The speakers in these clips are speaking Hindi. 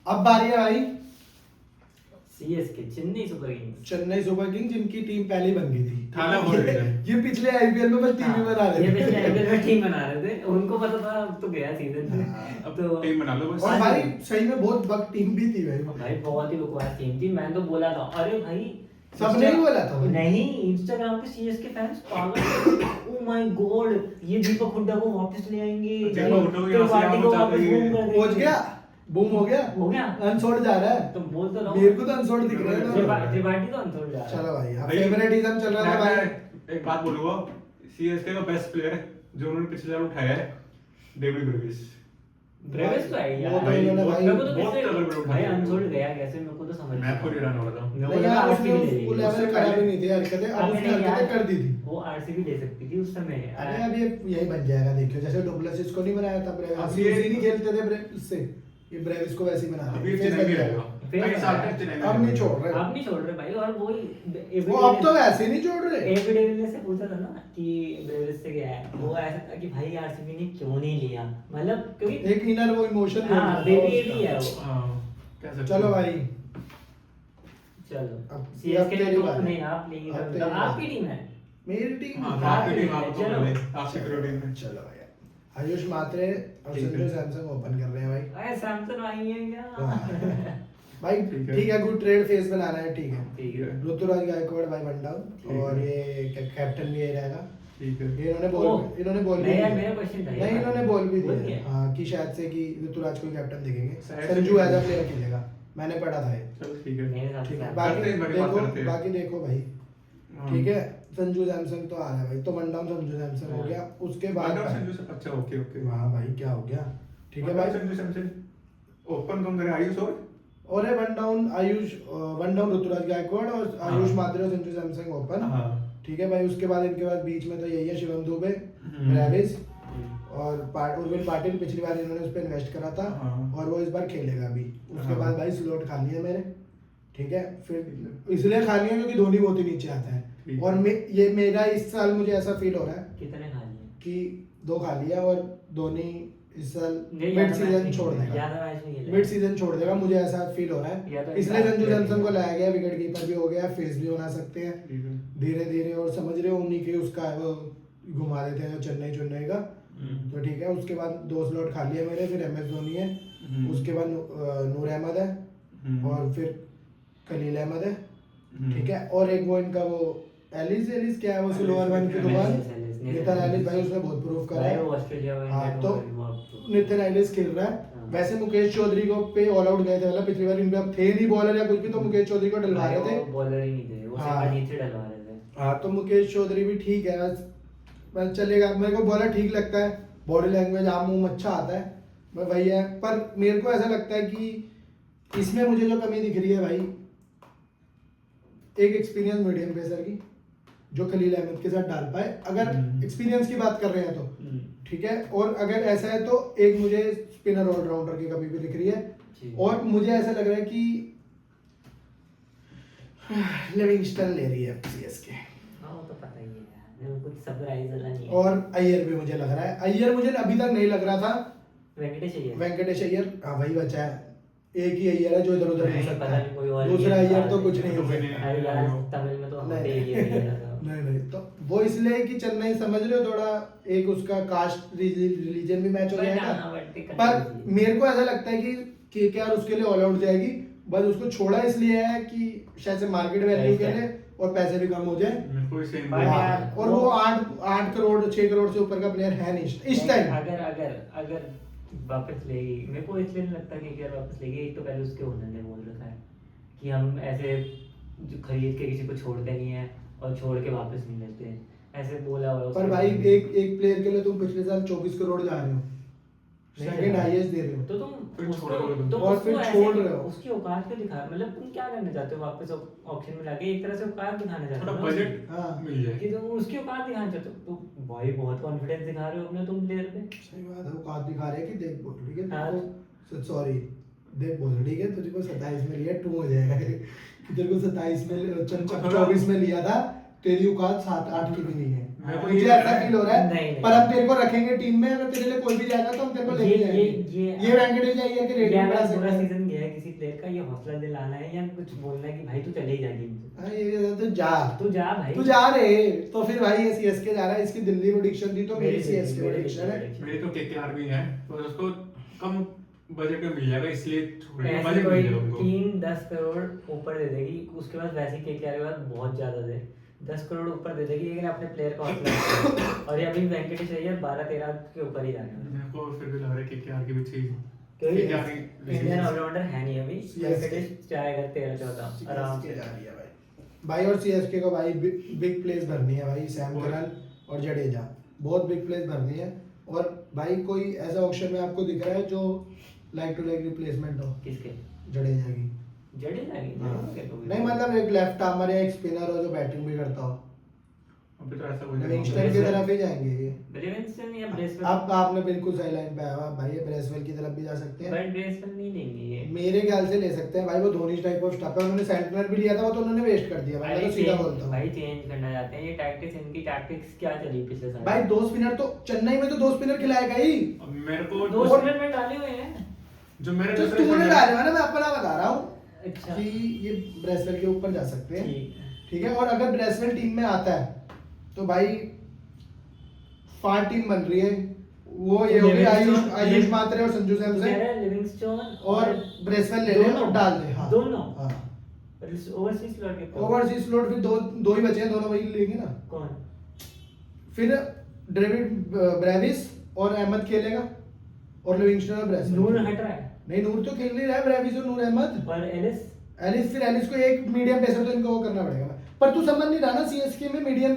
अब बारी है भाई CSK, Chennai super Kings. Chennai super Kings, जिनकी टीम पहले बन गई थी। थाना बोल रहे थे। ये पिछले आईपीएल में बस टीम ही बना ये रहे पिछले थे। आईपीएल में टीम बना रहे थे, उनको पता था अब तो गया सीजन। अब तो टीम बना लो बस। और भाई सही में बहुत बक टीम भी थी भाई। भाई बहुत ही बकवास टीम थी। मैंने तो बोला था, अरे भाई सबने ही बोला था भाई। नहीं, इंस्टाग्राम पे सीएसके फैंस पागल। ओ माय गॉड, ये दीपक हुड्डा को वापस ले आएंगे, दीपक हुड्डा को यहाँ से त्रिपाठी को यहाँ वापस पहुंचा बूम कर देंगे। पहुंच गया, बूम हो गया, हो गया, अनसोल्ड जा रहा है। तो बोल तो रहा मेरे हूँ, को तो अनसोल्ड दिख रहा है ना। त्रिपाठी तो अनसोल्ड जा रहा है। चलो भाई, अब भाई, फेवरेटिज्म चल रहा था भाई। मैं एक बात बोलूंगा, सीएसके का बेस्ट प्लेयर जो उन्होंने पिछले साल उठाया है, डेविड ब्रेविस। ब्रेविस तो है यार। वो तो भाई, इन्होंने बहुत- भाई मेरे को तो बहुत कैसे- तगड़ बड़ा उठा भाई दिया। अनसोल्ड गया कैसे, मेरे को तो समझ मैं खुद हैरान हो रहा था। मेरे को नहीं लगा यार, आरसीबी उसने ले वो लेगी। लेवल करा भी नहीं थी हरकतें, अब अबे उसने नहीं यार, हरकतें कर दी थी। वो आरसीबी ले सकती थी उस समय। अरे अब ये यही बन जाएगा, देखियो जैसे डुप्लेसिस को नहीं बनाया था ब्रेविस, अब अभी ये- उसी नहीं खेलते थे इससे, ये ब्रेविस को वैसे ही बना अभी रहे चेन्नई में रहेगा। फिर कई साल तक चेन्नई में अब नहीं रहेगा। छोड़ रहे। आप नहीं छोड़ रहे भाई। और वही वो अब तो वैसे ही नहीं छोड़ रहे। एबी डिविलियर्स से पूछा था ना कि ब्रेविस से गया है, वो ऐसा था कि भाई आरसीबी ने क्यों नहीं लिया, मतलब क्योंकि एक इनर वो इमोशन हाँ बेबी भी है वो। हाँ, कह सकते चलो हो। भाई, चलो अब सीएसके तेरी ने बारी। तो नहीं, आप लेंगे अब तो तेरी आपकी बारी। टीम है। मेरी टीम। हाँ, हाँ, आपकी टीम आप तो चलो। बोले, आपकी करो टीम में। चलो भाई, आयुष मात्रे और ठीक है। संजू सैमसंग ओपन कर रहे हैं भाई। अरे सैमसंग आई है क्या? हाँ। भाई ठीक है। ठीक है, गुड ट्रेड फेस बनाना है, ठीक है। ठीक है। ऋतुराज गायकवाड़ भाई वन डाउन, ठीक और है। ये कैप्टन भी यही रहेगा। ठीक है। ये इन्होंने ओ, इन्होंने बोल भी नहीं यार, दिया। मेरा क्वेश्चन था ये। नहीं, इन्होंने बोल भी बोल दिया दिया? हाँ कि शायद से कि ऋतुराज को कैप्टन देखेंगे, शायद संजू से- एज अ प्लेयर खेलेगा, मैंने पढ़ा था ये। चलो ठीक है। मेरे हिसाब से ठीक है, सैमसंग। बाकी करते हैं, बाकी बात करते हैं। बाकी देखो भाई, हाँ। ठीक है। संजू सैमसंग तो आ रहा है भाई, तो वन डाउन संजू सैमसंग हो हाँ। गया। उसके बाद वनडाउन भाई- संजू से अच्छा, ओके ओके। हाँ भाई, क्या हो गया, ठीक है वनडाउन भाई। संजू सैमसंग ओपन कौन करे, आयुष और और one down Ayush, one down Ruturaj Gaikwad और आयुष हाँ। मात्रे और संजू सैमसंग ओपन। हाँ। ठीक है भाई, उसके बाद इनके बाद बीच में तो यही है, शिवम दुबे, हम्म। ब्रेविस और उर्विल पाटिल। पिछली बार इन्होंने उस पर इन्वेस्ट करा था हाँ। और वो इस बार खेलेगा भी। उसके हाँ। बाद भाई स्लॉट खाली है मेरे, ठीक है। फिर इसलिए खाली है क्योंकि धोनी बहुत ही नीचे आता है, ठीक और ये मेरा इस साल मुझे ऐसा फील हो रहा है कितने खाली है? कि 2 खाली है और धोनी इस साल नहीं, मिड ज्यादा सीजन मैच छोड़ नहीं- देगा, ज्यादा मैच नहीं खेलेगा। मिड सीजन छोड़ देगा, मुझे ऐसा फील हो रहा या तो है। इसलिए इनका- संजू सैमसंग को लाया गया, विकेट कीपर भी हो गया, फेस भी बना सकते हैं ठीक है। धीरे धीरे, और समझ रहे हो उन्हीं के उसका है वो घुमा देते हैं चेन्नई का। हम्म। तो ठीक है, उसके बाद 2 स्लॉट खाली है मेरे, फिर MS धोनी है, हम्म। उसके बाद नूर अहमद है, हम्म। और फिर खलील अहमद है, हम्म। ठीक है। और एक वो इनका वो एलिस क्या है वो सिल्वर वन की दुकान, नितिन एलिस भाई, उसने बहुत प्रूव करा भाई है। वो ऑस्ट्रेलिया में हाँ, है, तो वो अब तो- नितिन एलिस खेल रहा है। हाँ। वैसे मुकेश चौधरी को पे ऑल आउट गए थे, मतलब पिछली बार इनके अब थे नहीं बॉलर या कुछ भी, तो मुकेश चौधरी को डलवा भाई रहे थे। वो बॉलर ही नहीं थे, वो हाँ। सिर्फ नीचे डलवा रहे थे। हाँ, तो मुकेश चौधरी भी ठीक है, बस चलेगा। मेरे को बॉलर ठीक लगता है, बॉडी लैंग्वेज आम मुंह अच्छा आता है, बस वही है। पर मेरे को ऐसा लगता है कि इसमें मुझे जो कमी दिख रही है भाई, एक एक्सपीरियंस मीडियम पेसर की, जो खलील अहमद के साथ डाल पाए, अगर हम्म। एक्सपीरियंस की बात कर रहे हैं तो हम्म, ठीक है। और अगर ऐसा है तो एक मुझे स्पिनर ऑलराउंडर की कमी भी दिख रही है, ठीक। और मुझे ऐसा लग रहा है कि लिविंगस्टन ले रही है सीएसके, हाँ वो तो पता ही है यार, मेरे को कुछ सरप्राइज वाला नहीं है। और अय्यर भी मुझे लग रहा है। अय्यर मुझे अभी तक नहीं लग रहा था, वेंकटेश अय्यर। वेंकटेश अय्यर, हाँ वही बचा है। एक ही अय्यर है जो इधर उधर हो नहीं, सकता पता नहीं कोई और है, दूसरा अय्यर अय्यर तो था। कुछ नहीं हो कोई नहीं। सकता। अरे यार तमिल में तो हम नहीं अय्यर ही बोला था। नहीं, तो वो इसलिए कि चेन्नई, समझ रहे हो, थोड़ा एक उसका कास्ट रिलीजन भी मैच हो पर जाएगा। हाँ, but ये पर करना चाहिए। मेरे को ऐसा लगता है कि KKR उसके लिए ऑल आउट जाएगी, बस उसको छोड़ा इसलिए है कि शायद से मार्केट वैल्यू के लिए और पैसे भी कम हो जाए। मेरे को इसे भाई हाँ, यार, और वो 8 करोड़ 6 करोड़ से ऊपर का प्लेयर है नहीं इस टाइम। अगर अगर अगर वापस लेगी, मेरे को इसलिए नहीं लगता कि KKR वापस लेगी। एक तो पहले उसके ओनर ने बोल रखा है कि हम ऐसे जो खरीद के किसी को छोड़ते नहीं है और छोड़ के वापस नहीं लेते, ऐसे बोला हुआ है पर उसने। भाई एक प्लेयर के लिए तुम पिछले साल 24 करोड़ जा रहे हो, नहीं सेकंड जा रहे। हाईएस्ट दे रहे हो, तो तुम फिर उसको छोड़ रहे हो तुम। तुम और उसको फिर ऐसे छोड़ रहे हो। उसकी औकात पे दिखा, मतलब तुम क्या करना चाहते हो वापस ऑप्शन में लाके, एक तरह से औकात दिखाना चाहते थोड़ा हो ना बजट हाँ। मिल जाए। कि तुम उसकी औकात दिखाना चाहते हो। तो भाई बहुत कॉन्फिडेंस दिखा रहे हो अपने तुम प्लेयर पे। सही बात है, वो काट दिखा रहे हैं कि देख बोल, ठीक है हाँ। तेरे को, सॉरी देख बोल, ठीक है तुझे को 27 में लिया 2 हो जाएगा कि तेरे को 27 में 24 में लिया था, तेरी औकात 7-8 की भी नहीं है। मेरे को मुझे ये ऐसा फील हो रहा है। नहीं, नहीं। पर हम तेरे को रखेंगे टीम में, अगर तेरे लिए कोई भी जाएगा तो हम तेरे को लेके ये जाएंगे। ये वेंकटेश अय्यर के रेटिंग बढ़ा सकते पूरा हैं। सीजन गया है किसी प्लेयर का, ये हौसला दिलाना है या कुछ बोलना है कि भाई तू चले ही जा गेम से, हाँ ये तो जा तू जा भाई, तू जा रे। तो फिर भाई ये सीएसके जा रहा है, इसकी दिल्ली प्रेडिक्शन थी तो मेरी मेरी सीएसके मेरी प्रेडिक्शन है। prediction। मेरी तो केकेआर भी है, तो उसको कम बजट में मिल जाएगा, इसलिए ऐसे बजट कोई मिल जाएगा उनको। 3-10 करोड़ ऊपर दे देगी, उसके बाद वैसे केकेआर के बाद बहुत ज्यादा दे, 10 करोड़ ऊपर दे देगी, लेकिन अपने प्लेयर का हौसला नहीं। और ये अभी वेंकटेश अय्यर 12-13 के ऊपर ही जाने वाला है। मेरे को फिर भी लग रहा है केकेआर की भी चीज क्योंकि KKR की इंडियन ऑलराउंडर है नहीं अभी, CSK वेंकटेश जाएगा 13-14 आराम सीएसके से। जा रही है भाई और सीएसके को भाई बिग प्लेस भरनी है भाई, सैम करन और जडेजा बहुत बिग प्लेस भरनी है। और भाई कोई ऐसा ऑप्शन में आपको दिख रहा है जो लाइक टू लाइक रिप्लेसमेंट हो किसके? जडेजा की? जडेजा की? हाँ। जडेजा के तो नहीं मतलब एक लेफ्ट आर्मर या एक स्पिनर हो जो बैटिंग भी करता हो, अभी तो ऐसा कोई लिविंगस्टन की तरफ ही जाएंगे ये। लिविंगस्टन या ब्रेसवेल? अब आपने बिल्कुल सही लाइन पे आया भाई, ये ब्रेसवेल की तरफ भी जा सकते हैं। बट ब्रेसवेल नहीं लेंगे ये। मेरे ख्याल से ले सकते हैं भाई, वो धोनी टाइप ऑफ स्टफ है, उन्होंने सेंटनर भी लिया था वो तो उन्होंने वेस्ट कर दिया भाई, मैं तो सीधा बोलता हूं भाई चेंज करना चाहते हैं ये टैक्टिक्स, इनकी टैक्टिक्स क्या चली पिछले साल? भाई। दो स्पिनर तो चेन्नई में तो दो स्पिनर खिलाएगा ही, अब मेरे को दो और- स्पिनर में डाले हुए हैं। जो मेरे जो दूसरे तूने spinner- डाले हुए हैं ना, मैं अपना बता रहा हूँ अच्छा कि ये ब्रेसवेल के ऊपर जा सकते हैं, ठीक है। ठीक है। और अगर ब्रेसवेल टीम में आता है तो भाई 5 टीम बन रही है, वो ये होगी आयुष मात्रे और संजू सैमसन लिविंगस्टन और ब्रेसवेल ले ले और डाल दे। हाँ दोनों हाँ ओवरसीज स्लॉट के तो- ओवरसीज स्लॉट फिर दो ही बचे हैं, दोनों वही लेंगे ना। कौन? फिर डेविड ब्रेविस और अहमद खेलेगा और लिविंगस्टन और ब्रेसवेल। नूर हट रहा है नहीं नूर तो खेल नहीं रहा है, ब्रेविस और नूर अहमद। और एलिस फिर एलिस को एक मीडियम पेसर तो इनको वो करना पड़ेगा। पर तू समझ नहीं रहा ना, सीएसके में मीडियम,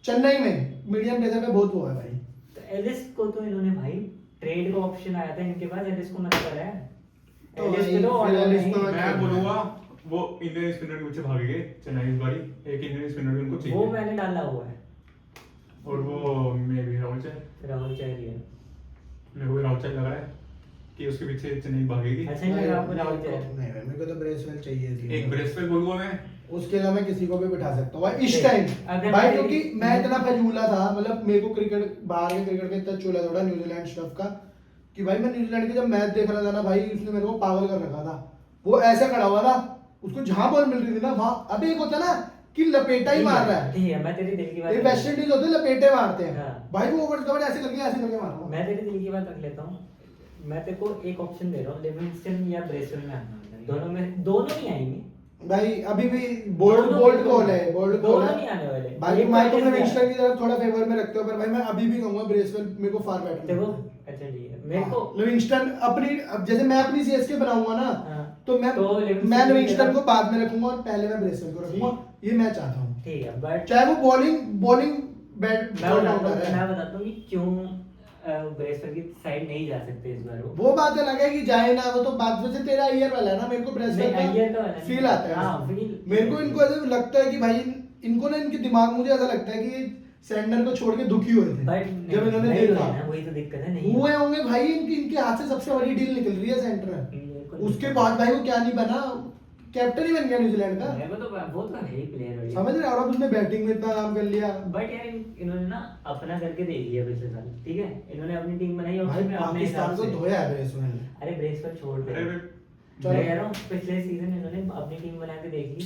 चेन्नई में मीडियम पेसर पे बहुत वो है भाई। तो एलिस को तो इन्होंने भाई ट्रेड का ऑप्शन आया था इनके पास, एलिस को मना करा है। तो एलिस भाई, पे तो फिर ऑर्डर एलिस नहीं। तो- मैं बोलूंगा वो इंडियन स्पिनर के पीछे भागेंगे चेन्नई इस बारी, एक इंडियन स्पिनर भी उनको वो चाहिए। मैंने डाला हुआ है, और वो मे भी राहुल चहर, राहुल चहर है। मेरे को भी राहुल चहर लग रहा है कि उसके पीछे चेन्नई भागेगी। अच्छा नहीं लगा आपको राहुल चहर? नहीं भाई, मेरे को तो ब्रेसवेल चाहिए थी। एक ब्रेसवेल बोलूंगा मैं, उसके अलावा मैं किसी को भी बिठा सकता हूँ भाई इस ठीक। टाइम अगर भाई, मैं- क्योंकि मैं इतना फजूला था, मतलब मेरे को क्रिकेट बाहर के क्रिकेट में इतना चूला थोड़ा न्यूजीलैंड स्टफ का कि भाई मैं न्यूजीलैंड के जब मैच देख रहा था ना भाई, उसने मेरे को पागल कर रखा था। वो ऐसे खड़ा हुआ था, उसको जहां बॉल मिल रही थी ना वहां, अबे एक होता ना कि लपेटा ही मार रहा है, ठीक है, मैं तेरी दिल की बात ये वेस्ट इंडीज होते हैं, लपेटे मारते हैं हाँ। भाई, वो ओवर कवर ऐसे करके मार रहा मैं तेरी दिल की बात रख लेता हूँ। मैं तेरे को एक ऑप्शन दे रहा हूँ, लिविंगस्टन या ब्रेसवेल में आना है। दोनों नहीं आएंगे भाई। अभी भी बोल्ड कॉल है, बोल्ड कॉल दोनों है नहीं आने वाले। भाई। एक मैं तो तो एलिस लिविंगस्टन है। की तरफ थोड़ा फेवर में रखते हो, पर भाई मैं अभी भी कहूंगा ब्रेसवेल मेरे को फार बेटर देखो लगता है। अच्छा ठीक है, मेरे को लिविंगस्टन अपनी, अब जैसे मैं अपनी सीएसके बनाऊंगा ना, हाँ। तो मैं तो लिविंगस्टन मैं की लिविंगस्टन जगह- को बाद में रखूंगा और पहले मैं ब्रेसवेल को रखूंगा, ये मैं चाहता हूँ। ठीक है, बट चाहे वो बॉलिंग बैट मैं बताता हूँ कि क्यों ब्रेसवेल की साइड नहीं जा सकते इस बार वो बात अलग है कि जाए ना, वो तो बात वैसे तेरा अय्यर वाला है ना, मेरे को ब्रेसवेल नहीं, अय्यर का वाला का नहीं। फील आता है हाँ, उसमें। feel- मेरे को इनको ऐसा लगता है कि भाई इनको ना, इनके दिमाग, मुझे ऐसा लगता है कि सैंडर को छोड़ के दुखी हुए थे बट जब इन्होंने नहीं देखा। हुआ ना, वही तो दिक्कत है, नहीं हुए होंगे भाई, इनके हाथ से सबसे बड़ी डील निकल रही है सेंटर में। हुआ। उसके बाद भाई वो क्या नहीं बना, कैप्टन ही बन गया न्यूजीलैंड का, मेरे को तो वो तो है ही प्लेयर समझ रहे हो। और अब उसने बैटिंग में इतना काम कर लिया बट यार इन्होंने ना अपना करके देख लिया पिछले साल, ठीक है, इन्होंने अपनी टीम बनाई और भाई। उसमें अपने पाकिस्तान हिसाब को से धोया है ब्रेसवेल। अरे ब्रेसवेल छोड़ दे। अरे चलो। मैं कह रहा हूँ पिछले सीजन इन्होंने अपनी टीम बना के देख ली,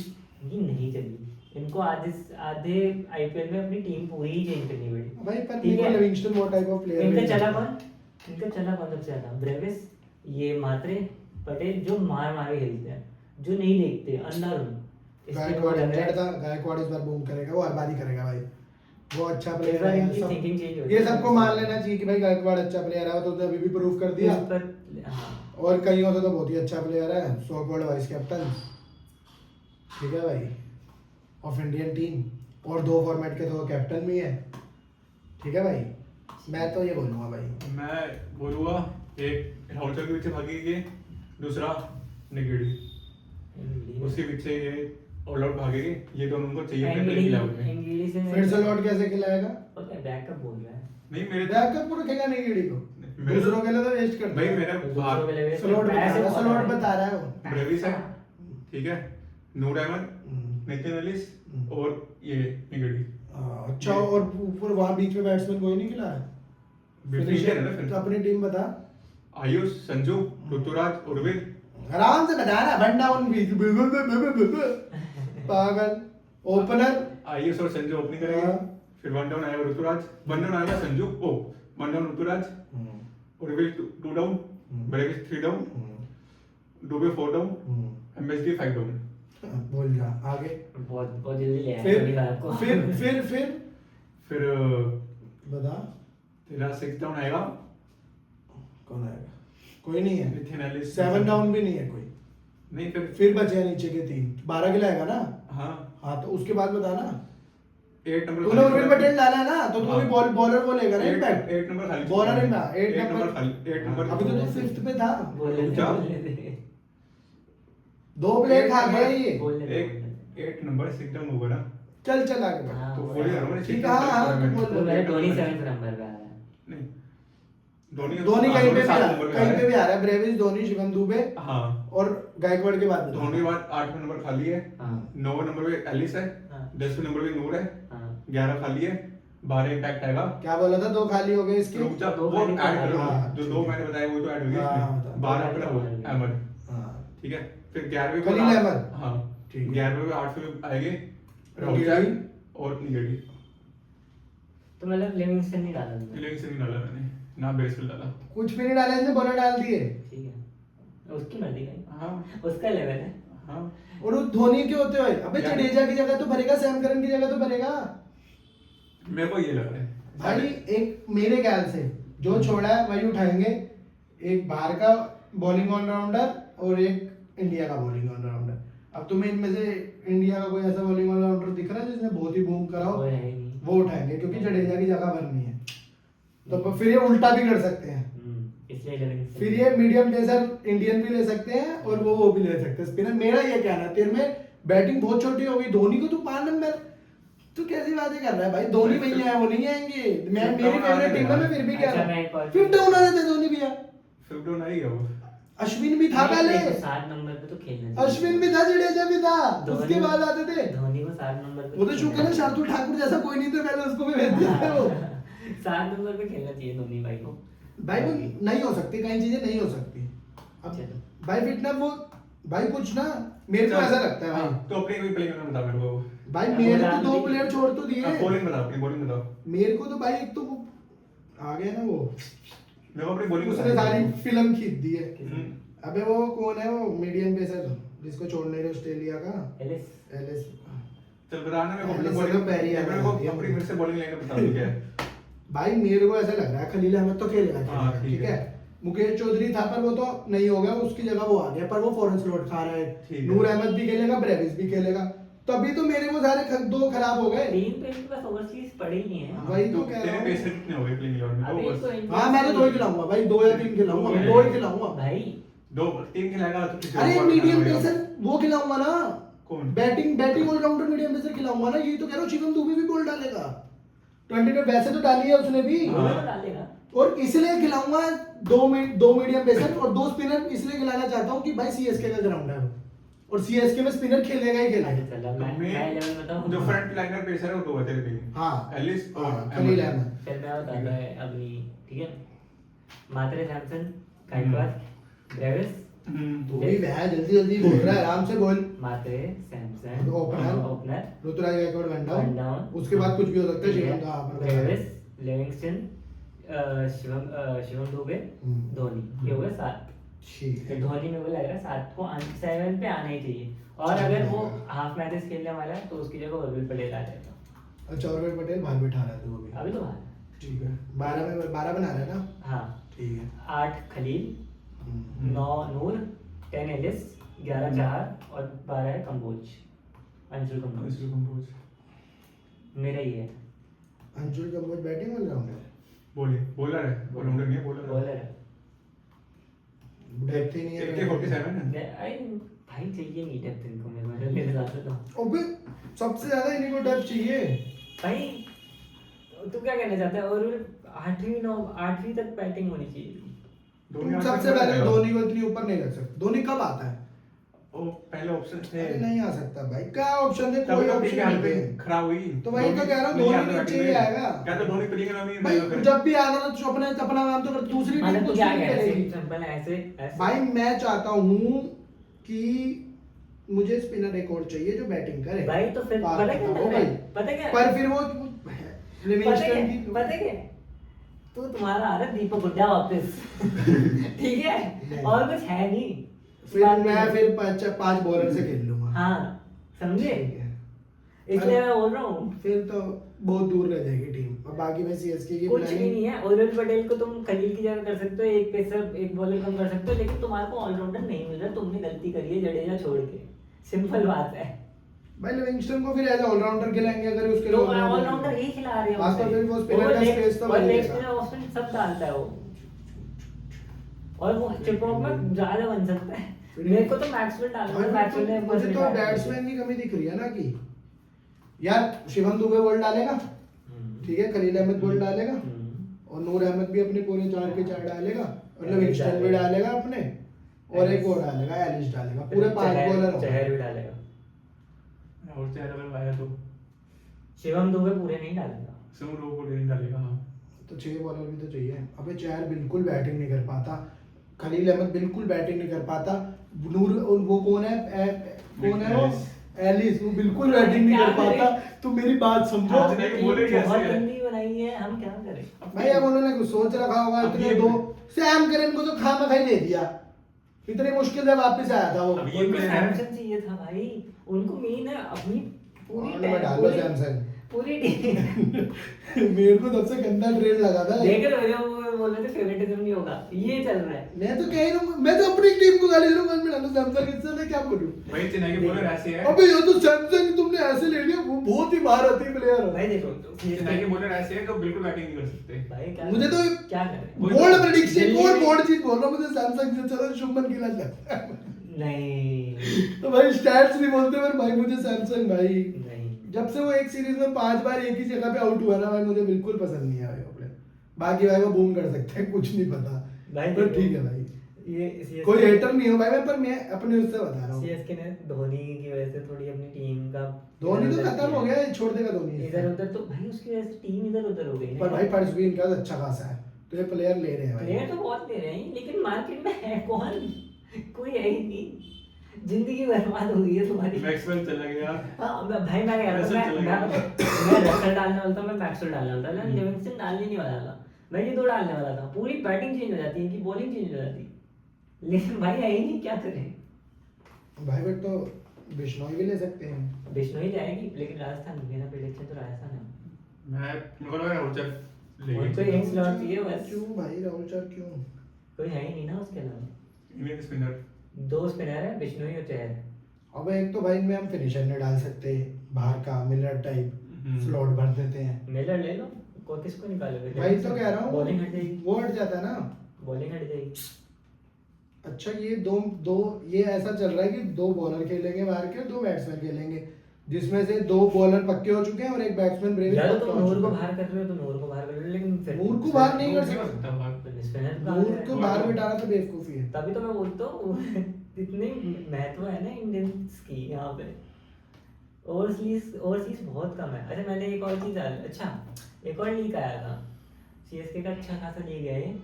ये नहीं चली, इनको आधे आईपीएल में अपनी टीम पूरी ही चेंज करनी पड़ी। भाई पर ठीक मेरे है। को लिविंगस्टन वो टाइप ऑफ प्लेयर इनका चला कौन सबसे ज्यादा? ब्रेविस, ये मात्रे, पटेल, जो मार के खेलते हैं, जो नहीं देखते अंधाधुंध। गायकवाड़ इंजर्ड था, गायकवाड़ इस बार बूम करेगा, वो हर बार ही करेगा भाई, वो अच्छा इस प्लेयर बार है। इनकी सब- थिंकिंग चेंज हो ये सबको मान लेना चाहिए कि भाई गायकवाड़ अच्छा प्लेयर है, वो तो उसने अभी भी प्रूव कर दिया। हाँ। और कईयों से तो बहुत ही अच्छा प्लेयर है, सो कॉल्ड वाइस कैप्टन, ठीक है भाई, ऑफ इंडियन टीम, और 2 फॉर्मेट के तो कैप्टन भी है, ठीक है भाई। मैं तो ये बोलूंगा भाई, मैं बोलूंगा एक राहुल चहर के पीछे भागेगी, दूसरा निगेड़ी, उसके पीछे ये ऑल आउट भागेगी, ये दोनों उनको चाहिए अपने प्लेयर खिलाओ में। एंगिली से फिर से लौट कैसे खिलाएगा? पता है बैकअप बोल रहा है नहीं मेरे बैकअप पूरा खेला नहीं गिड़ी को, मेरे दूसरों के लिए तो वेस्ट कर भाई दिया। मेरा दूसरों के लिए स्लॉट बता ऐसे रहा है, बोल स्लॉट रहा है। बता रहा है वो। ब्रेविस है, ठीक है, नूर अहमद, हम्म। नितिन एलिस हम्म। और ये निगेड़ी। अच्छा, और ऊपर वहां बीच में बैट्समैन कोई नहीं खिला है? फिनिशर है ना फिर। अपनी टीम बता। आयुष, संजू, ऋतुराज, उर्विल, आराम से बताना, वन डाउन भी पागल। ओपनर आयुष और संजू ओपनिंग करेंगे। हाँ। फिर वन डाउन आएगा ऋतुराज, वन डाउन आएगा Sanju, one down Ruturaj, Urvil two down, Brevis 3 down, Dube 4 down, MSD 5 down. बोल जा आगे। बहुत बहुत जल्दी ले आया अगली बार को। फिर बता तेरा 6 डाउन आएगा कौन आएगा? कोई नहीं है। Methane Alice. 7 डाउन भी नहीं है कोई। नहीं फिर बचे नीचे के 3, 12 के लाएगा ना? हाँ हाँ तो उसके बाद बता ना। 8 नंबर तूने उर्विल पटेल डाला है ना, तो तू भी बॉलर बोलेगा ना इम्पैक्ट। 8 नंबर खाली। बॉलर इम्पैक्ट 8 8 नंबर खाली, 8 नंबर। अभी तो तू 5th पे था। बोलने दे, क्या? बोलने दे। 2 प्लेयर खा गया ये। बोलने दे, एक बोलने दे। 8 नंबर 6 डाउन होगा ना। चल चल आगे बढ़। हाँ, तो वो बोल ही है। रहा हूँ मैं, ठीक है, हाँ, तू बोल। तो मेरा धोनी 7th नंबर पे आ रहा है। नहीं धोनी धोनी कहीं पे भी आ 7 रहा नंबर है, पे कहीं पे भी आ रहा है। ब्रेविस, धोनी, शिवम दुबे हाँ और गायकवाड़ के बाद धोनी के बाद 8 नंबर खाली है, हाँ। 9 नंबर पे एलिस है, हाँ। 10 नंबर पे नूर है, हाँ। 11 खाली है, 12 इम्पैक्ट आएगा। क्या बोला था? 2 खाली हो गए इसके। रुक जा, दो वो खाली ऐड तो करो, हाँ, जो ठीक 2 है। मैंने बताया वो तो ऐड हो गया हाँ, इसमें। बता। 12 पे वो हाँ। अहमद, हाँ ठीक है। फिर 11वें खलील अहमद। हाँ ठीक है। 11वें पे 8वें पे आएंगे राहुल निगेड़ी। चहल और निगेड़ी। तो मतलब लिविंगस्टन नहीं डाला तुमने? लिविंगस्टन नहीं डाला मैंने, ना बेसफील्ड डाला। कुछ भी नहीं डाला इसने, बॉलर डाल दिए। ठीक है, उसकी मर्जी का, हाँ उसका लेवल है। हाँ और वो धोनी के होते हुए अबे यार- जडेजा की जगह तो भरेगा, सैम करन की जगह तो भरेगा मेरे को ये लग रहा है भाई। एक मेरे ख्याल से जो छोड़ा है वही उठाएंगे, एक बाहर का बॉलिंग ऑलराउंडर और एक इंडिया का बॉलिंग ऑलराउंडर। अब तुम्हें इनमें से इंडिया का कोई ऐसा बॉलिंग ऑलराउंडर दिख रहा है जिसने बहुत ही बूम करा हो? वो है ही नहीं। वो उठाएंगे क्योंकि जडेजा की जगह भरनी है। तो फिर ये उल्टा भी कर सकते हैं, इसलिए लिविंगस्टन। फिर ये मीडियम पेसर इंडियन भी ले सकते हैं और वो भी ले सकते हैं स्पिनर। मेरा ये कहना है, तेरे में बैटिंग बहुत छोटी हो गई। धोनी को तू 5 नंबर, तू कैसी बातें कर रहा है भाई? धोनी भैया है, वो नहीं आएंगे। मैं मेरी फेवरेट टीम है, मैं फिर भी कह अच्छा, रहा मैं एक और- हूं 5th डाउन आ जाते धोनी भैया। 5 डाउन आई है वो। अश्विन भी था पहले, 7 नंबर पे तो खेलना चाहिए। अश्विन भी था, जडेजा भी था, धोनी- उसके बाद आते थे। धोनी को 7 नंबर पे वो तो शुक्र है खेलना शार्दुल ठाकुर जैसा कोई नहीं था पहले, उसको भी भेज दिया था वो। चाहिए। 7 नंबर पे खेलना चाहिए धोनी भाई को। भाई वो नहीं हो सकती, कई चीजें नहीं हो सकती। अब चलो। भाई फिटनेस वो भाई कुछ ना, मेरे को ऐसा लगता है भाई। हाँ, तो अपनी कोई प्लेइंग बता मेरे को। भाई अब मेरे बता को 2 दी। प्लेयर छोड़ तो दिए। बॉलिंग बताओ, अपनी बॉलिंग बताओ। मेरे को तो भाई एक तो वो आ गया ना, वो मेरे को अपनी बॉलिंग उसने सारी फिल्म खींच दी है। हम्म। अबे वो कौन है वो मीडियम पेसर जिसको छोड़ने रहे ऑस्ट्रेलिया का? एलिस। एलिस। चल बताना मेरे को अपनी एलिस बॉलिंग। तो पैरी आ मेरे को गई है। अपनी फिर से बॉलिंग लाइनअप बता दो क्या है। भाई मेरे को ऐसा लग रहा है खलील अहमद तो खेलेगा, हाँ, ठीक ठीक है। है। मुकेश चौधरी था पर वो तो नहीं हो गया, उसकी जगह वो आ गया, पर वो फॉरेन स्लॉट खा रहा ठीक है। है। नूर अहमद भी खेलेगा, ब्रेविस भी खेलेगा। तभी तो मेरे को सारे 2 खराब हो गए। 3 पे इनके पास ओवरसीज पड़े ही नहीं है। वही तो कह रहा तेरे हूँ। पेसर कितने हो गए प्लेइंग इलेवन में? अभी दो तो बस। इंडिया हाँ मैं तो 2 ही खिलाऊंगा भाई, 2 या 3 खिलाऊंगा, मैं 2 ही खिलाऊंगा भाई। 2 3 खिलाएगा तो किसी अरे और को मीडियम खिलाएगा। पेसर वो खिलाऊंगा ना। कौन? बैटिंग ऑलराउंडर मीडियम पेसर खिलाऊंगा ना। ये तो कह रहा हूँ शिवम दुबे भी बॉल डालेगा 20 पे, वैसे तो डाली है उसने भी। वो तो डालेगा। और इसलिए खिलाऊंगा 2 मीडियम पेसर और 2 स्पिनर इसलिए खिलाना चाहता हूँ कि भाई सीएसके का ग्राउंड है वो, और सीएसके में स्पिनर खेलेगा ही अच्छा खेलेगा। चलो मैं मैं लेवल बताऊं। जो फ्रंट लाइनर पेसर है वो 2 है तेरे पे। हाँ। एलिस और हाँ, खलील अहमद। चल मैं बताता है अभी, ठीक है। मात्रे सैमसन, गायकवाड़, ब्रेविस, तू भी वह जल्दी बोल रहा है, आराम से बोल। मात्रे Samson, opener opener, Ruturaj Gaikwad one one down, down. उसके बाद कुछ भी हो सकता है। ठीक शिवम है। का आपने बताया। ब्रेविस, लिविंगस्टन, शिवम दुबे, धोनी, ये हो गए 7। ठीक तो है। धोनी में वो लग रहा है 7 को 7 पे आना ही चाहिए। और चलो, अगर वो ठीक है। हाफ मैचेस खेलने वाला है तो उसकी जगह उर्विल पटेल आ जाएगा। अच्छा, और पटेल बाहर बैठा रहा है तू अभी? अभी तो बाहर। ठीक है। 12 में 12 बना रहा है ना? हाँ। ठीक है। 8 खलील, 9 नूर, 10 एलिस, 11 चाहर और 12 है कंबोज, अंशुल कंबोज। मेरा ये है। अंशुल कंबोज बैटिंग ऑलराउंडर है, बॉलर है, ऑलराउंडर नहीं है, बॉलर बॉलर है। डेप्थ ही नहीं है। AK 47 है। अरे भाई चाहिए नहीं डेप्थ इनको, मेरे हिसाब से तो। अबे सबसे ज्यादा इन्हीं को डेप्थ चाहिए। भाई तू क्या कहना चाहता है? और 8वीं तक बैटिंग होनी चाहिए। तुम सबसे पहले धोनी को इतनी ऊपर नहीं रख सकते। धोनी कब आता है? वो पहले ऑप्शन थे। अरे नहीं आ सकता भाई, क्या ऑप्शन है? तभी कोई तो ऑप्शन पिच की नहीं हालत है। खराब हुई। तो वही तो कह रहा हूँ, धोनी आता नीचे बैटिंग ही में। आएगा। क्या तो धोनी पिलिंग में भाई नहीं जब भी आना तो अपना अपना काम तो कर, दूसरी टीम मतलब को तू क्या नहीं कह रहा है? करेगी। सिंपल ऐसे ऐसे भाई मैं चाहता हूँ कि मुझे स्पिनर एक और चाहिए जो बैटिंग करे भाई तो फिर बात पता क्या बताओ कर रहा है? भाई। पता क्या पर फिर वो पता लिविंगस्टन की क्या पता क्या तो तुम्हारा आ रहा है दीपक हुड्डा वापस ठीक है नहीं। और कुछ है नहीं फिर बात मैं नहीं। फिर पांच बॉलर से खेल लूंगा। हाँ समझे ठीक है। इसलिए मैं बोल रहा हूँ फिर तो बहुत दूर रह जाएगी टीम। अब बाकी मैं सीएसके की कुछ भी प्लानिंग नहीं है उर्विल पटेल को तुम खलील की जगह कर सकते हो एक पेसर एक बॉलर कम कर सकते हो लेकिन तुम्हारे को ऑलराउंडर नहीं मिल रहा तुमने गलती करी है जडेजा छोड़ के सिंपल बात है भाई लिविंगस्टन को फिर एज ऑलराउंडर खिलाएंगे अगर उसके तो लिए ऑलराउंडर ही खिला रहे हैं आज तो उसे। फिर वो स्पिनर का leg- स्पेस तो और बन लेग जाएगा। स्पिनर ऑफ स्पिन सब डालता है वो और वो चिपॉक में ज्यादा बन सकता है मेरे को तो मैक्सवेल डालना है मैक्सवेल ने मुझे तो बैट्समैन की कमी दिख रही है ना कि यार शिवम दुबे बॉल डालेगा ठीक है, खलील अहमद बॉल डालेगा और नूर अहमद भी अपने पूरे 4 के 4 डालेगा और लिविंगस्टन भी डालेगा अपने और एक और डालेगा एलिस डालेगा पूरे 5 बॉलर चहर भी डालेगा और चेहरा अगर आया तो शिवम दुबे पूरे नहीं डालेगा सिमर रो को नहीं डालेगा। हाँ तो 6 बॉलर भी तो चाहिए। अबे चहर बिल्कुल बैटिंग नहीं कर पाता, खलील अहमद बिल्कुल बैटिंग नहीं कर पाता, नूर और वो कौन है वो एलिस वो बिल्कुल बैटिंग नहीं कर पाता। तो मेरी बात समझो हाँ, नहीं, बोले कैसे बहुत है? गंदी बनाई है हम क्या करें भाई अब उन्होंने कुछ सोच रखा होगा अब इतने ये- दो सैम करन को तो खामखाई दे दिया, इतनी मुश्किल से वापस आया था वो। अब ये उनको प्लेयर है। सैमसंग चाहिए था भाई उनको मेन है अपनी पूरी और मैं डाल लो सैमसंग। पूरी टीम मेरे को सबसे गंदा ट्रेड लगा था। देख रहे हो वो बोल रहे थे फेवरेटिज्म नहीं होगा ये चल रहा है मैं तो कह रहा हूँ मैं तो अपनी टीम को गाली दे रहा हूँ, कौन में डालूं सैमसंग, इससे मैं क्या बोलूं। भाई चेन्नई के बॉलर ऐसे है। अबे ये तो सैमसंग तुमने ऐसे ले लिया, वो बहुत ही महारथी प्लेयर है। भाई देखो चेन्नई के बॉलर ऐसे है जो बिल्कुल बैटिंग नहीं कर सकते। भाई क्या मुझे तो क्या करें बोल्ड प्रेडिक्शन दिल्ली और में- बोल्ड चीज बोल रहा हूँ, मुझे सैमसंग से चलो शुभमन गिल लगता है। नहीं तो भाई स्टैट्स नहीं बोलते पर भाई मुझे सैमसंग भाई नहीं जब से वो एक सीरीज में 5 बार एक ही जगह पे आउट हुआ ना भाई मुझे बिल्कुल पसंद नहीं आया वो प्लेयर। बाकी भाई वो बूम कर सकते हैं, कुछ नहीं पता भाई पर देखो, ठीक है भाई, ये CSK कोई हेटर नहीं हो भाई मैं, पर मैं अपने उससे बता रहा हूँ। CSK ने धोनी की वजह से थोड़ी अपनी टीम का धोनी तो इधर-उधर खत्म किया। हो गया, छोड़ देगा धोनी इधर उधर तो भाई उसकी वजह से टीम इधर उधर हो गई पर भाई पर्स भी इनका अच्छा खासा है, तो ये प्लेयर ले रहे हैं प्लेयर भाई। तो बहुत ले रहे हैं लेकिन मार्केट में है कौन कोई है ही नहीं जिंदगी बर्बाद हो गई है तुम्हारी मैक्सवेल चला गया। हाँ भाई मैं कह रहा रसल चला था गया। मैं रसल डालने वाला था मैं मैक्सवेल डालने वाला था मैं लिविंगस्टन डालने नहीं वाला था मैं ये दो डालने वाला था पूरी बैटिंग चेंज हो जाती है इनकी बॉलिंग चेंज हो जाती लेकिन भाई है ही नहीं क्या करें भाई बट तो बिश्नोई भी ले सकते हैं। बिश्नोई जाएगी लेकिन राजस्थान मेरा प्रेडिक्शन तो राजस्थान है मैं मेरे को लग रहा है रोचर उनको लेंगे। एक स्लॉट चाहिए बस क्यों भाई राहुल चार क्यों? कोई है ही नहीं ना उसके अलावा इंडियन स्पिनर। 2 स्पिनर है बिश्नोई और चहर अब एक तो भाई इनमें हम फिनिशर नहीं डाल सकते, बाहर का मिलर टाइप स्लॉट भर देते हैं। मिलर ले लो को किसको निकालोगे भाई तो कह रहा हूँ बॉलिंग हट जाएगी वो हट जाता है ना। बॉलिंग हट जाएगी अच्छा ये दो ये ऐसा चल रहा है कि 2 बॉलर खेलेंगे बाहर के, 2 बैट्समैन खेलेंगे, जिसमें से 2 बॉलर पक्के हो चुके हैं और एक बैट्समैन ब्रेव यार तुम नूर को बाहर कर रहे हो तो नूर को बाहर कर रहे हो लेकिन फिर नूर को बाहर नहीं कर नहीं कर सकते, सकता बाहर। स्पिनर नूर को बाहर बिठाना तो बेवकूफी है। तभी तो मैं बोलता हूँ इतनी महत्व है ना इंडियंस की यहाँ पे ओवरसीज बहुत कम है। अच्छा मैंने एक और चीज अच्छा एक और लीक आया था CSK का अच्छा खासा लीक है ये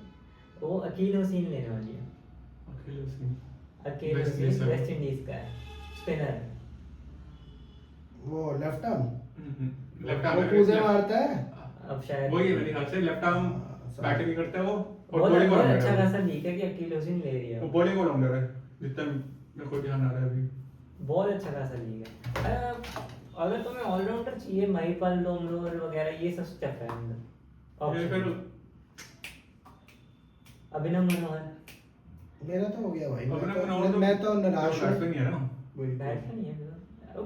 वो अकील हुसैन लेने वाली है अकेले उसमें अकील वेस्ट हुसैन इंडीज का। वेस्ट इंडीज का है स्पिनर वो लेफ्ट आर्म लेफ्ट वो आर्म कूदे मारता है। अब शायद वही है मेरे ख्याल से लेफ्ट आर्म बैटिंग नहीं करता है वो और बहुत बॉलिंग बहुत ऑलराउंडर अच्छा है खासा लीक है कि अकील हुसैन ले रही है वो बॉलिंग ऑलराउंडर है जितना मेरे को ध्यान आ रहा है अभी। बहुत अच्छा खासा लीग है अगर तुम्हें ऑलराउंडर चाहिए महिपाल डोमरोर वगैरह ये सब स्टेप है फिर अंदर अभिनव मनोहर मेरा तो हो गया भाई, अभिनव मनोहर मैं तो निराश हूँ। बैट्समैन ही है ना। बैठा नहीं है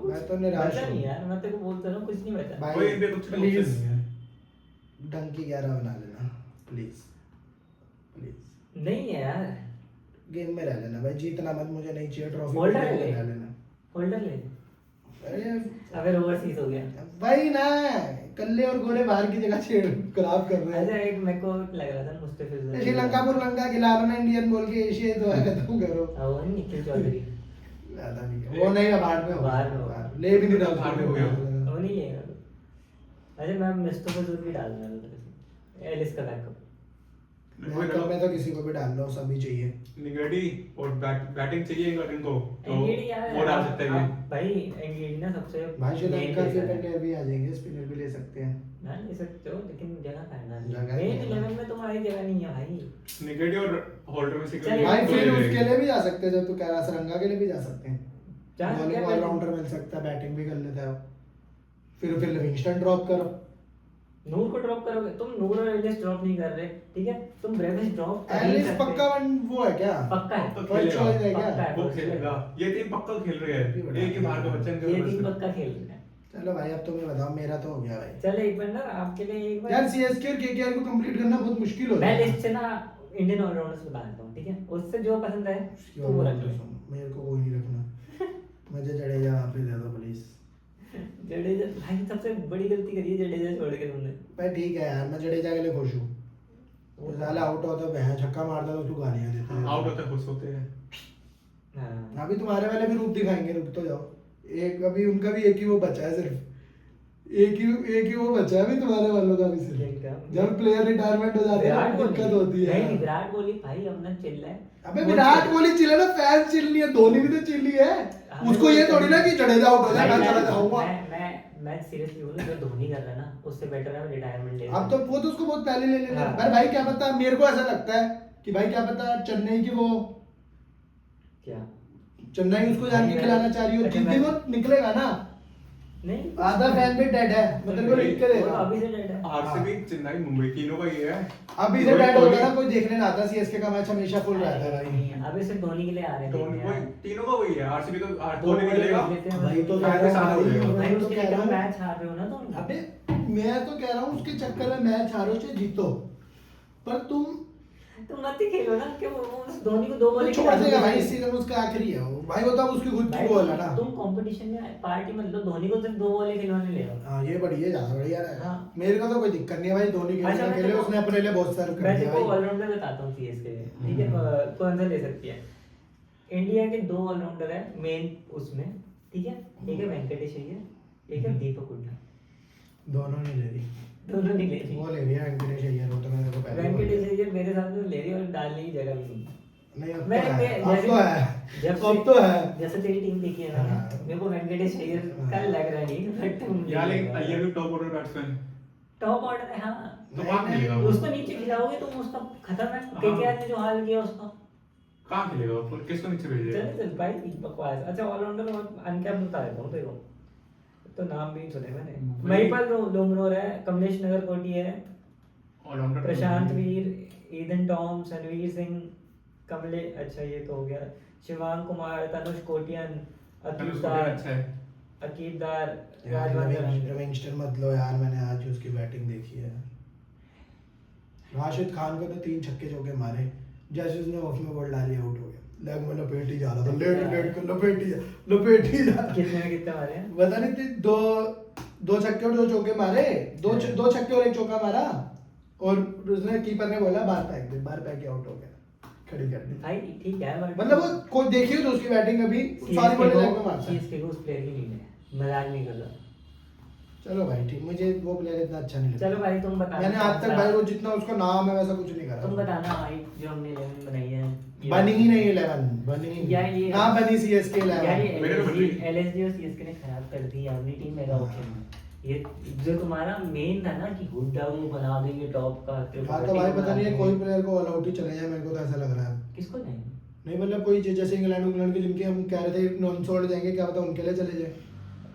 मैं तो निराश बचा हूँ। नहीं यार मैं तेरे को बोलता हूँ कुछ नहीं बचा भाई, कोई इनपे कुछ please, ऑप्शन नहीं है। ढंग की 11 बना लेना प्लीज प्लीज। नहीं है यार गेम में रह लेना भाई, जीतना मत, मुझे नहीं चाहिए ट्रॉफी, Holder गेम में ले। रह लेना। होल्डर ले अरे अगर ओवरसीज हो गया भाई ना कल्ले और गोरे बाहर की जगह छेड़ खराब कर रहे अच्छा हैं। एक मेरे को लग रहा था मुस्तफिज श्रीलंका पुरलंका खिला लो ना इंडियन बोल के एशिया तो खत्म करो। वो निखिल चौधरी ज्यादा नहीं है। वो नहीं है, बाद में होगा। बाद में होगा। बाद में। ले भी नहीं रहा बाद में हो गया। वो नहीं लेगा अरे मैं मुस्तफिज भी डाल रहा था एलिस का बैकअप मैं तो किसी को भी डाल लो, सभी चाहिए। निगेडी और बैटिंग चाहिए इनको तो एंगेडी यार वो डाल सकते हैं। भाई एंगेडी ना सबसे भाई श्रीलंका main के पेसर है। प्लेयर भी आ जाएंगे, स्पिनर भी ले सकते हैं। ना ले सकते हो लेकिन जगह का है ना, जगह मेन नहीं है। 11 में तुम्हारी जगह नहीं है भाई। निगेडी और होल्डर में से कोई चलिए, भाई एक फिर ले उसके लेंगे। लिए भी जा सकते हैं, जब तू कह रहा सरंगा के लिए भी जा सकते हैं। जा बॉलिंग सकते हैं, ऑलराउंडर मिल सकता है, बैटिंग भी कर लेता है। फिर लिविंगस्टन ड्रॉप करो। नूर को ड्रॉप करोगे तुम, नूर और एलिस ड्रॉप नहीं कर रहे, ठीक है, तुम ब्रेविस ड्रॉप कर नहीं एलिस सकते। पक्का वो है क्या? पक्का है, तो फर्स्ट चॉइस है पक्का क्या? है। वो खेलेगा, ये टीम पक्का खेल रही है, एक ही बाहर का बच्चा ये इनके टीम पास पक्का खेल रहे हैं। चलो भाई अब तुम ये बताओ, मेरा तो हो गया भाई। चलो एक मिनट ना आपके लिए एक यार बार सीएसके और केकेआर को कंप्लीट करना बहुत मुश्किल हो मैं जाएगा। लिस्ट से ना इंडियन ऑलराउंडर्स बता देता हूँ, ठीक है, उससे जो पसंद है उसकी तो वो रख ऑलराउंडर लो। सुन, मेरे को कोई नहीं रखना। मुझे जडेजा वहाँ पे दे दो प्लीज। जडेजा भाई सबसे बड़ी गलती करी है जडेजा छोड़ के तुमने। भाई ठीक है यार, मैं जडेजा के लिए खुश हूँ। वो साला आउट होता है, वहाँ छक्का मारता है तो उसको गालियाँ देता है। आउट होते खुश होते हैं। हाँ अभी तुम्हारे वाले भी रूप दिखाएंगे, रुक तो जाओ। एक अभी उनका भी एक ही वो बचा है सिर्फ, एक ही वो बचा है अभी तुम्हारे वालों का भी सिर्फ। क्या? जब प्लेयर रिटायरमेंट हो जाते हैं विराट ना, दिक्कत होती है। नहीं विराट कोहली भाई अपना चिल है। अबे विराट कोहली चिल है ना, फैन चिल नहीं है, धोनी भी तो चिल ही है। उसको ये थोड़ी ना कि जडेजा आउट हो जाए मैं चला जाऊंगा। मैं सीरियसली बोलूं, जो धोनी कर रहा है ना उससे बेटर है रिटायरमेंट ले। अब तो वो तो उसको बहुत पहले ले लेना। हाँ। पर भाई क्या पता, मेरे को ऐसा लगता है कि भाई क्या पता चेन्नई की वो क्या चेन्नई उसको जान के भाई, खिलाना चाह रही हो, अच्छा, जिस दिन वो निकलेगा ना नहीं आधा फैन भी डेड है, मैं तेरे को लिख के वो तो देगा। अभी से डेड है। आरसीबी चेन्नई मुंबई तीनों का ये है। अभी से डेड होगा ना, कोई देखने ना आता। सीएसके का मैच हमेशा फुल रहता है भाई। अभी सिर्फ धोनी के लिए आ रहे हैं धोनी देखने वही यार। तीनों का वही है। आरसीबी तो दो धोनी बड़े निकलेगा। देख लेते हैं भाई तो भाई। कह रहा हूँ भाई, भाई तो उसके कह रहा चक्कर में हूँ। मैच हार रहे हो ना तुम। अबे मैं तो कह रहा हूँ उसके चक्कर में मैच हारो चाहे जीतो, पर तुम मत ही खेलो ना, क्यों उस धोनी को दो बॉल छोड़ देगा भाई। इस सीजन उसका आखिरी है वो भाई, वो तो अब उसकी खुद की बॉल है ना। तुम कंपटीशन में पार्टी में लो, धोनी को सिर्फ दो बॉल खिलवाने ले लो। हाँ ये बढ़िया, ज्यादा बढ़िया है। हाँ। मेरे को तो कोई दिक्कत नहीं है भाई, धोनी अच्छा, खेलने मैं के लिए तेको- उसने अपने लिए बहुत सर्व कर मैं दिया तेको भाई। ऑलराउंडर बताता हूँ सीएसके के, ठीक है, कौन सा ले सकती है। इंडिया के दो ऑलराउंडर है मेन उसमें, ठीक है, एक है वेंकटेश अय्यर, एक है दीपक हुड्डा। दोनों नहीं ले रही, दोनों नहीं ले रही। वो ले रही है वेंकटेश अय्यर, वो तो मैंने को पहले बोला। वेंकटेश अय्यर मेरे साथ में ले रही है और डालने की जगह भी नहीं। नहीं अब मैं तो है, अब जैसे- तो है, जब अब तो है। जैसे तेरी टीम देखी है मैंने, हाँ। मेरे को वेंकटेश अय्यर का लग रहा नहीं, बट यार लेकिन अय्यर भी top order batsman. Top order है हाँ। तो कहाँ नहीं, खेलेगा वो? उसको नीचे खिलाओगे तुम, उसका खत्म है। हाँ। केकेआर ने जो हाल किया उसका, कहाँ खेलेगा वो? किसको नीचे भेजेगा? चल चल भाई बकवास। अच्छा ऑलराउंडर अनकैप बता देता हूँ देखो, तो नाम भी सुने मैंने। महिपाल लोमरोर है, कमलेश नगर कोटी है, ऑलराउंडर प्रशांत वीर, ईदन टॉम, सनवीर सिंह, कमले, अच्छा ये तो हो गया, शिवांग कुमार, तनुष कोटियन, तनुष अकीब कोटियान दार, अच्छा है। अकीब दार, यार राजवर्धन। लिविंगस्टन मत लो यार, मैंने आज उसकी बैटिंग देखी है। राशिद खान को तो 3 छक्के चौके मारे, जैसे उसने ऑफ में बॉल डाली आउट हो गया। लेग में लपेट ही जा रहा था, लेट के लपेट ही जा रहा। कितने मारे हैं? पता नहीं थी, दो छक्के और 2 चौके मारे, दो छक्के और 1 चौका मारा, और उसने कीपर ने बोला बाहर फेंक दे, बाहर फेंक के आउट हो गया, खड़ी कर दी। भाई ठीक है but मतलब वो कोई देखिए तो उसकी बैटिंग अभी सारी बॉल लेग में मारता है। CSK को उस प्लेयर की नीड है, मजाक नहीं कर रहा। चलो भाई ठीक, मुझे वो प्लेयर इतना अच्छा नहीं लगता। चलो भाई तुम बताना। मैंने आज तक भाई वो जितना उसका नाम है वैसा कुछ नहीं करा। तुम बताना भाई जो हमने 11 बनाई है। बनी ही नहीं 11, बनी ही यार नहीं। ये ना बनी सीएसके यार 11। ये मेरे को बन रही। LSG और CSK ने खराब कर दी अपनी टीम, मेरा ऑप्शन है ये। जो तुम्हारा मेन था ना कि हुड्डा वो बना देंगे टॉप का, हाँ तो भाई पता नहीं है, कोई प्लेयर को ऑल आउट ही चले जाए, मेरे को तो ऐसा लग रहा है। किसको नहीं? नहीं मतलब कोई जैसे इंग्लैंड के जिनके हम कह रहे थे नॉन सोल्ड जाएंगे, क्या पता उनके लिए चले जाए।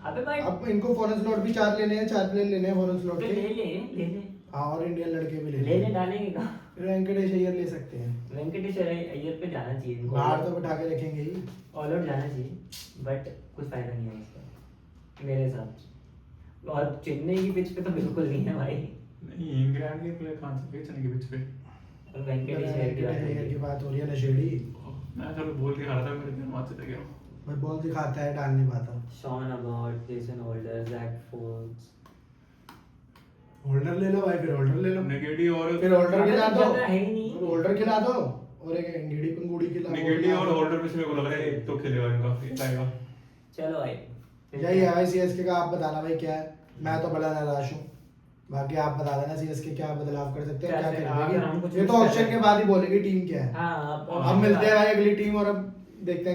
अबे भाई अब इनको फॉरेन स्लॉट भी 4 लेने हैं, 4 प्लेयर लेने हैं फॉरेन स्लॉट तो के। ले ले हाँ और इंडियन लड़के भी ले ले डालेंगे कहाँ? फिर वेंकटेश अय्यर ले सकते हैं, वेंकटेश अय्यर पे जाना चाहिए इनको, बाहर तो बिठा के रखेंगे ही। ऑल आउट जाना चाहिए, बट कुछ फायदा नहीं है इसका मेरे हिसाब से। और चेन्नई की पिच पे तो बिल्कुल नहीं है भाई। नहीं इंग्लैंड के प्लेयर कहाँ से चेन्नई के पिच पे? और वेंकटेश अय्यर की बात अय्यर की है। बात हो रही है, नशेड़ी मैं चलो बोल के हारा था, मेरे दिमाग में चला गया। भाई बॉल दिखाता है, डाल नहीं पाता। Shaun Abbott, Jason Holder, Jack Forbes. Holder ले लो भाई, फिर होल्डर ले लो, निगेडी और फिर होल्डर अबे खिला तो दो, जगह है ही नहीं। फिर होल्डर खिला दो, और एक अंगीड़ी पंगूड़ी खिला। निगेडी और होल्डर में से मेरे को लग रहा है एक तो खेलेगा इनका, एक आएगा। चलो भाई यही है भाई सीएसके का। आप बताना भाई क्या है, मैं तो बड़ा निराश हूँ। बाकी आप बता देना सीएसके क्या बदलाव कर सकते हैं, क्या कैसे, अगर हम कुछ खरीदेगी, ये तो use ऑप्शन करें। के बाद ही बोलेगी टीम क्या है। हाँ अब मिलते हैं भाई अगली टीम और अब देखते हैं